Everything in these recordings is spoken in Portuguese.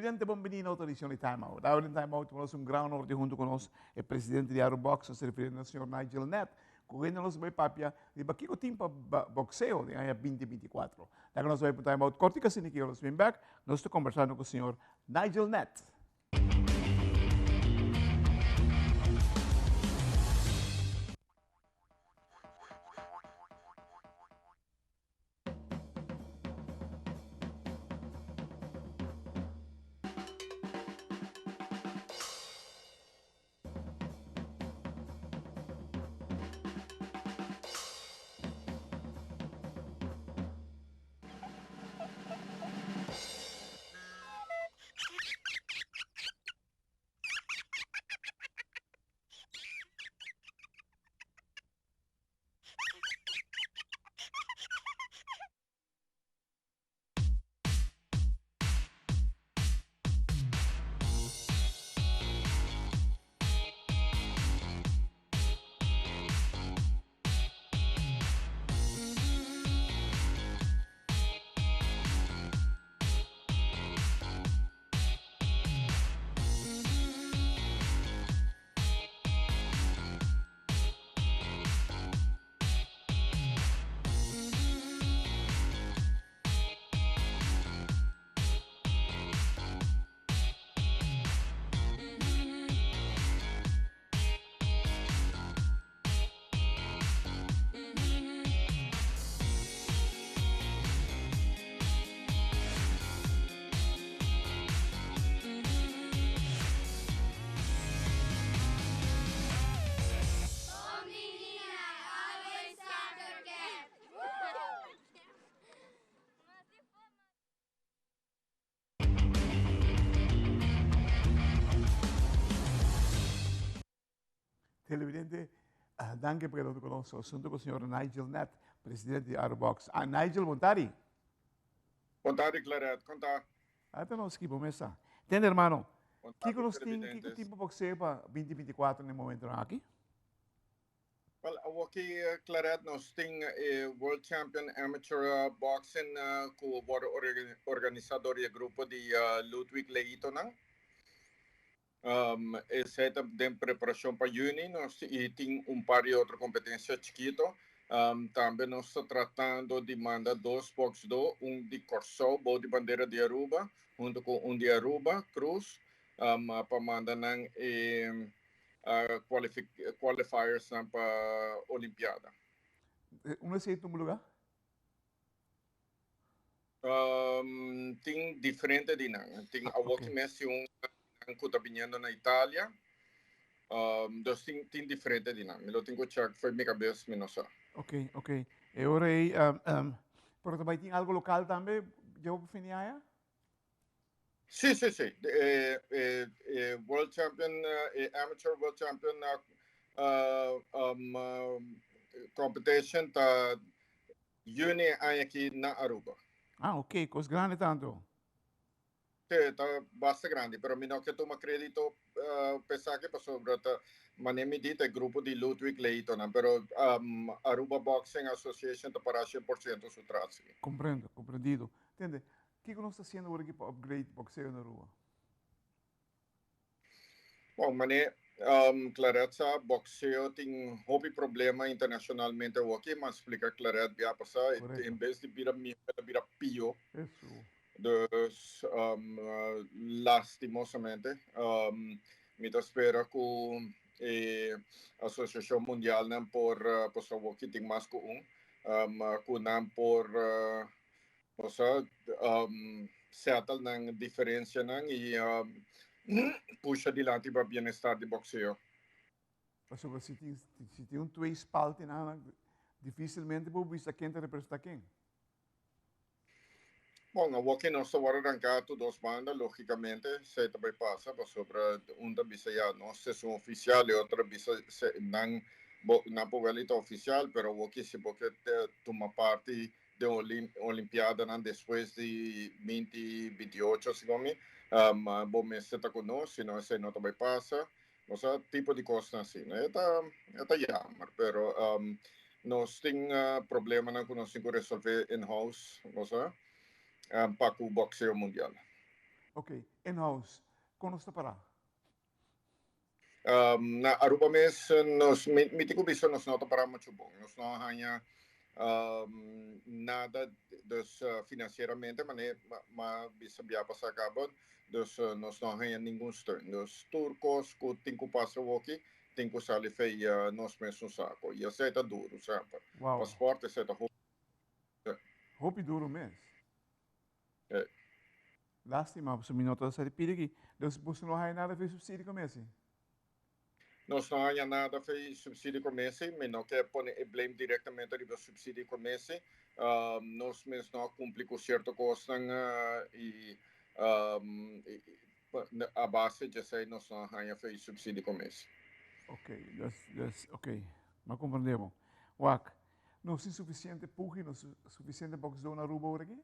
gente bambini audizione di TimeOut. Ahora en TimeOut tenemos un gran honor de junto con nosotros el presidente de Aerobox, se refiere al señor Nigel Nedd, que nos va a papia de baquito tiempo boxeo de año 2024. Da que nos va a TimeOut cortica sin que nos ven back, nos está conversando con el señor Nigel Nedd. Televidente, danke por el conozco, asunto con el señor Nigel Nedd, presidente de Aerobox. Nigel Montari. Contare, Claret, conta. Até nós aqui, mesa. Entende, hermano? Contare, Que tipo de boxeo para 2024 no momento aqui? Well, aqui, Claret, nós tem World Champion Amateur Boxing com o organizador do grupo de Ludwig Leito, não? Essa é preparação para junho, nós tem par de outra competência chiquito. Também nós estamos tratando de mandar dois box de Corso, de bandeira de Aruba, junto com de Aruba, Cruz, para mandar qualifiers para Olimpiada. Uma aceita um lugar? Tem diferente de não. Tem a walking mess que está vindo na Itália. Dus tem diferente de não. Eu tenho que checar, foi minha cabeça, mas não sei. Ok. E agora aí, pero também tem algo local também, eu vou finir aí? Sim. World Champion, Amateur World Champion competition tá juni aqui na Aruba. Ok, coisa grande tanto. Sim, tá bastante grande, pero não que tu me acredito pensar que passou brota maneira dita é grupo de Ludwig Leito, né? Pero Aruba Boxing Association tá para 100% su traço. Compreendido. Entende? O que nós está fazendo agora para upgrade boxeo na Aruba? Bom, mané, Claret sa boxeo tem hobby problema internacionalmente aqui, mas explica Claret via passar, em vez de vira pio. Isso. Dus lastimosamente, me espera que a Associação Mundial não por aqui tem mais que que não por settle ng diferença e puxa adiante para o bem-estar de boxeo. Mas se tem twee spalten, dificilmente vou ver quem representa quem. Bom, aqui nós estamos arrancando duas bandas, logicamente, se também passa, sobre uma bisa já não sessão oficial e outra bisa não povelita oficial, mas aqui se pode tomar parte da Olimpiada depois de 2028, segundo bom mês está conosco, se não se não também passa, não sei, tipo de coisa assim, né? Está jammer, mas nós temos problema que nós temos que resolver in-house, não sei. Para o boxeo mundial. Ok, in-house, quando está para? Na Aruba mes nos mitico bisa nos nota para muito bom. Nós não hanya nada dus financeiramente, mas bisa biapa sa kabot, dus nós não hanya nenhum steun. Dus turcos ku tinku passa aqui, tinku sali fei nós mesmos saco. E aceita duro, sempre. Uau, Passaporte aceita roupa duro mesmo. é. Lástima, você me notou essa pira aqui. Você não vai nada fez subsídio começo. Nós não há nada fez subsídio comece, mas não quer pôr blame diretamente do subsídio comece. Nós mesmos não cumprimos com certo custo e a base de sei nós não há fez subsídio comece. Ok, ok, mas compreendemos. Wak, não é suficiente puji, não é suficiente boxeo na Aruba aqui?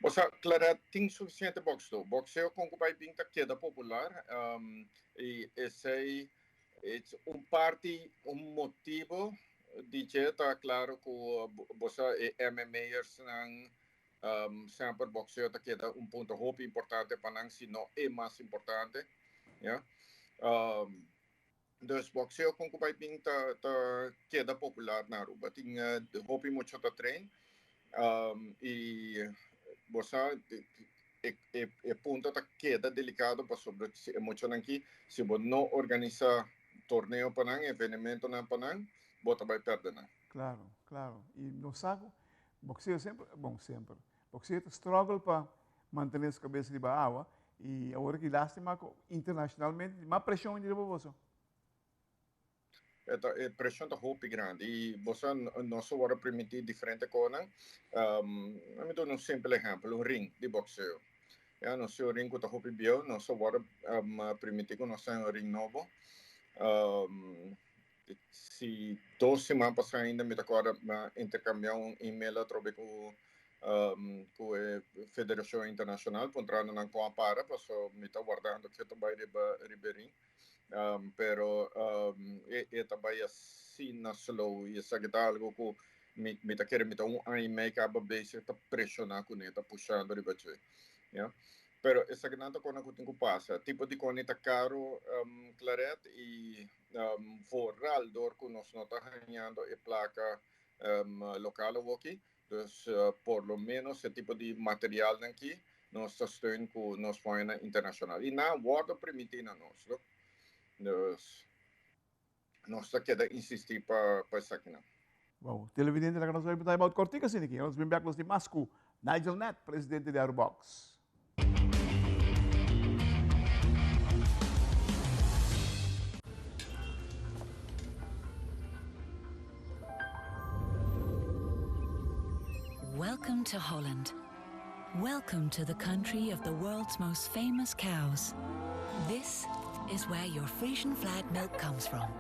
Você, claro, tem suficiente boxeo. Boxeo com o pai pinta queda popular e esse é parte, motivo de que está claro que você MMAers não sempre boxeo está queda ponto muito importante para nós, se não é mais importante, yeah? Dus boxeo com o pai pinta queda popular na Aruba. Tem muito muito treino e você é ponto que queda delicado para sobre muito aqui se você não organiza torneio para não evento não para não você vai perder não. Claro, claro. E no saco, boxeo sempre, bom sempre. Boxeo struggle para manter as cabeças de água e agora que lástima internacionalmente, mais pressão de você. É pressão está muito grande e você não só vai permitir diferente coisas. Eu dou um simples exemplo, ring de boxeo. No seu ring está muito bem, não só vai permitir que nós tenhamos ring novo. Se 2 semanas passam ainda, me agora intercambiar e-mail através com a Federação Internacional, para entrar na para, porque me está guardando que eu vai Ribeirinho. Pero também assim na slow e essa que tá algo que me tá querendo me tá aí make up base tá pressionar com ele tá puxando de baixo, yeah. Pero essa que não tá quando que passa tipo de quando tá caro Claret e foral dor que nós não tá ganhando e placa local aqui, dus por lo menos esse tipo de material aqui nós está estudando com nós faina internacional e na guarda permitindo nós, não? Nós queda insistir para isso aqui não. Wow, televidente na kanal sa about Cortica siniki. Ons bimbyak di Masku, Nigel Nedd, presidente de Airbox. Welcome to Holland. Welcome to the country of the world's most famous cows. This is where your Frisian flag milk comes from.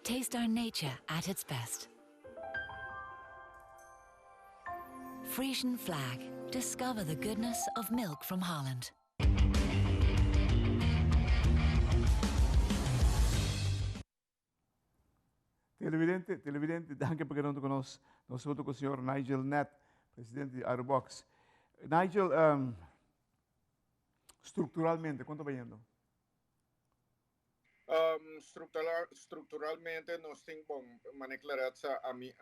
Taste our nature at its best. Frisian flag. Discover the goodness of milk from Holland. Televidente, danke por quedando conosco. Nós estamos com o senhor Nigel Nedd, presidente de Airbox. Nigel, estruturalmente, quanto vai indo? Structuralmente nós temos maneclareza a mim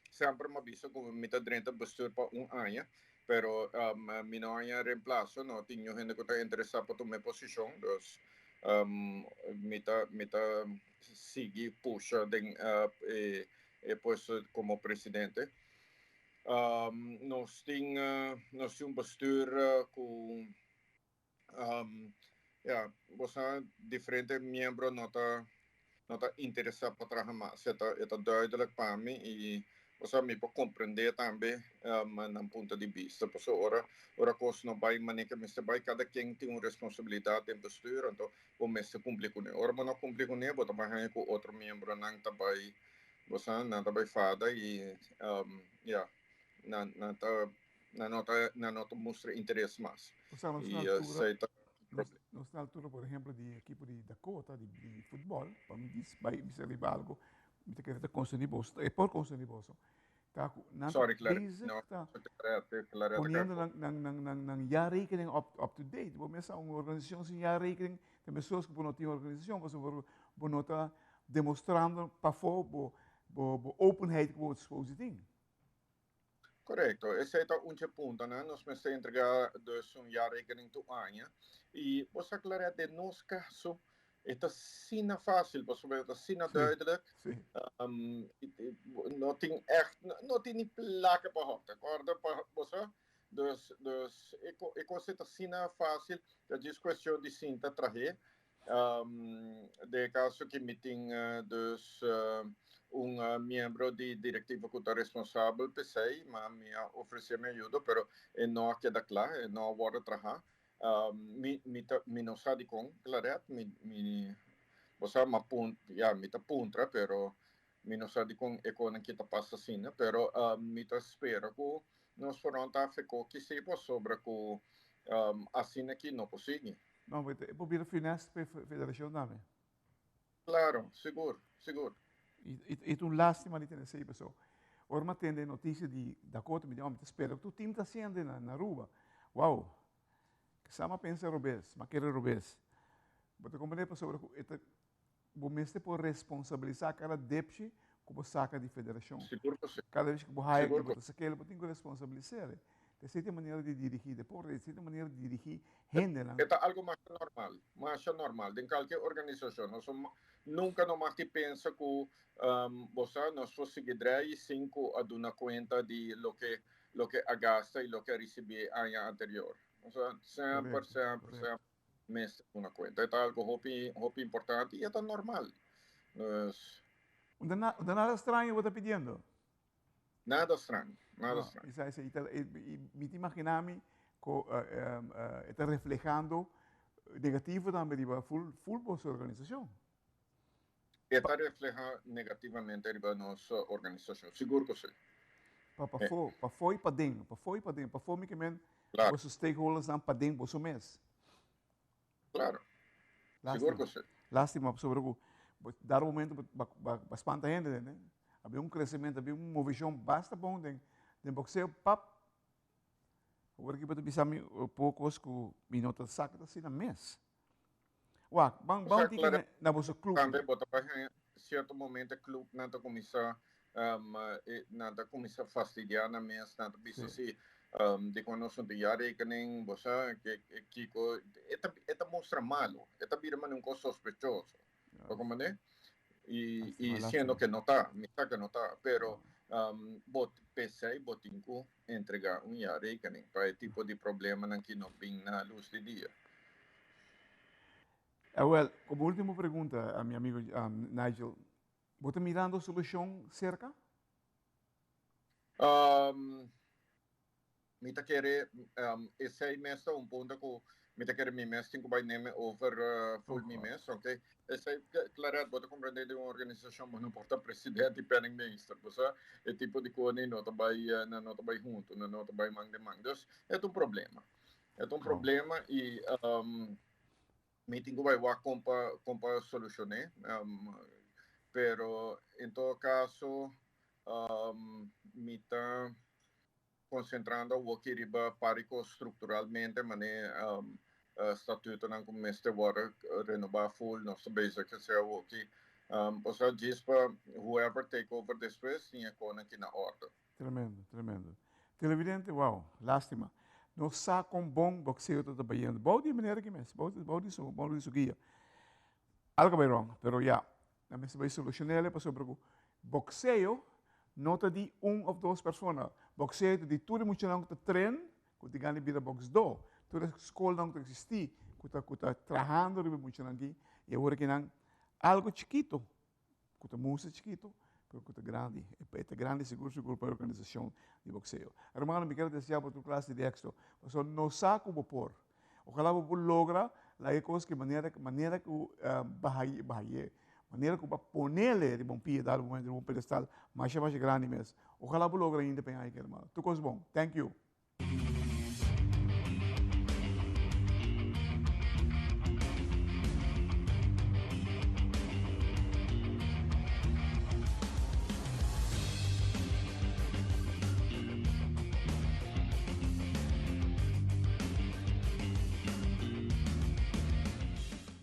sempre me visto como me dentro bestuur para ano, pero me não há reemplazo, não tenho gente que está interessada para tomar posição, dus me seguir puxa puesto como presidente. Nós temos bestuur com você diferente membros não está interessado para trabalhar mais, é duidelijk para mim e você me pode compreender também na ponto de vista, porque ora coisa não vai maneira que vai cada quem tem uma responsabilidade em bestuur, então o mês cumprir com ele, ora não cumprir com ele, você vai com outro membro não também você não também fada e não mostra interesse mais e nós na altura, por exemplo, de equipe de Dakota, de futebol, para mim, vai me servir algo, me quer dizer, constante bolso, é por constante bolso. Tá, Sorry, Claret. basic, No, tá Claret, poniendo ng jaarrekening up to date. Bo mesa ang organisasyon sin jaarrekening, tem pessoas que não têm organização, você bo nota demonstrando para fora bo openheid que bo disposi tem. Correcto, esse é um ponto, né? Nós vamos entregar dus um jaarrekening toe aan je. E você Claret, de nos caso, het is sina fácil, bijvoorbeeld, het is sina duidelijk. Sim. Not in die plakken behouden, acorda? Dus ik was het sina fácil, dat is kwestie de cinta traje. De caso que meeting dus membro de diretivo que está responsável, pensei, mas me ofereceu me ajuda, pero não queda claro, não vou trabalhar. Mi não sabe com Claret, você me apunta, pero mi não sabe com economia que está passando assim, pero me espera que nós foram tá ficou que se sobre que assim aqui não consigo. Não, mas é para finance para a federação também. Claro, seguro. E tu lástima de ter essa pessoa. Ora, mas tem notícia da Cota, me espera que tu time está sendo na rua. Uau! Que sama pensa Robes, mas quer Robes. Mas como é sobre o mestre por responsabilizar cada deputy como saca de federação. Seguro que sim. Cada vez que o raio que você quer, você tem que responsabilizar. De certa maneira de dirigir deporte, de certa maneira de dirigir gente. É algo mais normal. Em qualquer organização, nós nunca não te pensa que você nós fosse seguir 5 a dar conta de lo que gasta e lo que recebe ano anterior. Sempre mestre uma conta. É algo muito importante e é normal. Nada estranho você está pedindo? Nada estranho. Me imaginami que está reflejando negativo também de full sua organização. Está reflejando negativamente a nossa organização, seguro que sim. Para fora e para dentro, para fora que os stakeholders estão para dentro do mês. Claro, seguro que sim. Lástima sobre o dar momento para espantar a gente, né? Havia crescimento, havia uma visão bastante bom de boxeo, agora que eu bisa poucos que minutos saca assim na mês. Uau, bom que na vosso clube. Também bota para certo momento o clube nada começa a fastidiar na mês, nada bisa se de quando nós de jaarrekening, você que eta mostra malo, eta vira um coisa sospechoso, como né? E sendo que não está, me está que não está, pero pensei botinco entregar jaarrekening para esse tipo de problema que não vem na luz do dia. Como última pergunta a meu amigo Nigel, você está mirando a solução cerca? Me está querer esse mês ponto que me está querer mês tem que vai neme over full mês, ok? Esse Claret pode compreender de uma organização, mas não importa presidente e penningminister, você é tipo de coisa não está vai junto, não está vai mang de mang, então é problema. É problema e me tem que vai compa solucionar, pero em todo caso me está concentrando o que riba parico estruturalmente, maneira statuto não começa a renovar full, nossa base que seja o que você diz para whoever take over depois tinha coisa aqui na ordem. Tremendo. Televidente, uau, lástima. Não sabe com bom boxeo está trabalhando. Bom de maneira que mesmo, bom disso guia. Algo vai wrong, pero já, na mesma vai solucionar para sobre o boxeo. Não está de ou duas pessoas. Boxeo está de tudo muito longo que treina, que te ganha vida box 2. Toda a escola não existe, que está trabalhando muito longo e agora que não algo chiquito, que está muito chiquito, pero que está grande. É grande seguro para a organização de boxeo. Hermano, me quero desejar para tu classe de éxito. Você não sabe como pôr. Ojalá você logra a coisa que maneira que maneira que vai ponerle de bom pie, dar um pedestal mais grande mesmo. Ojalá você logre independência, irmão. Tu coisa bom. Thank you.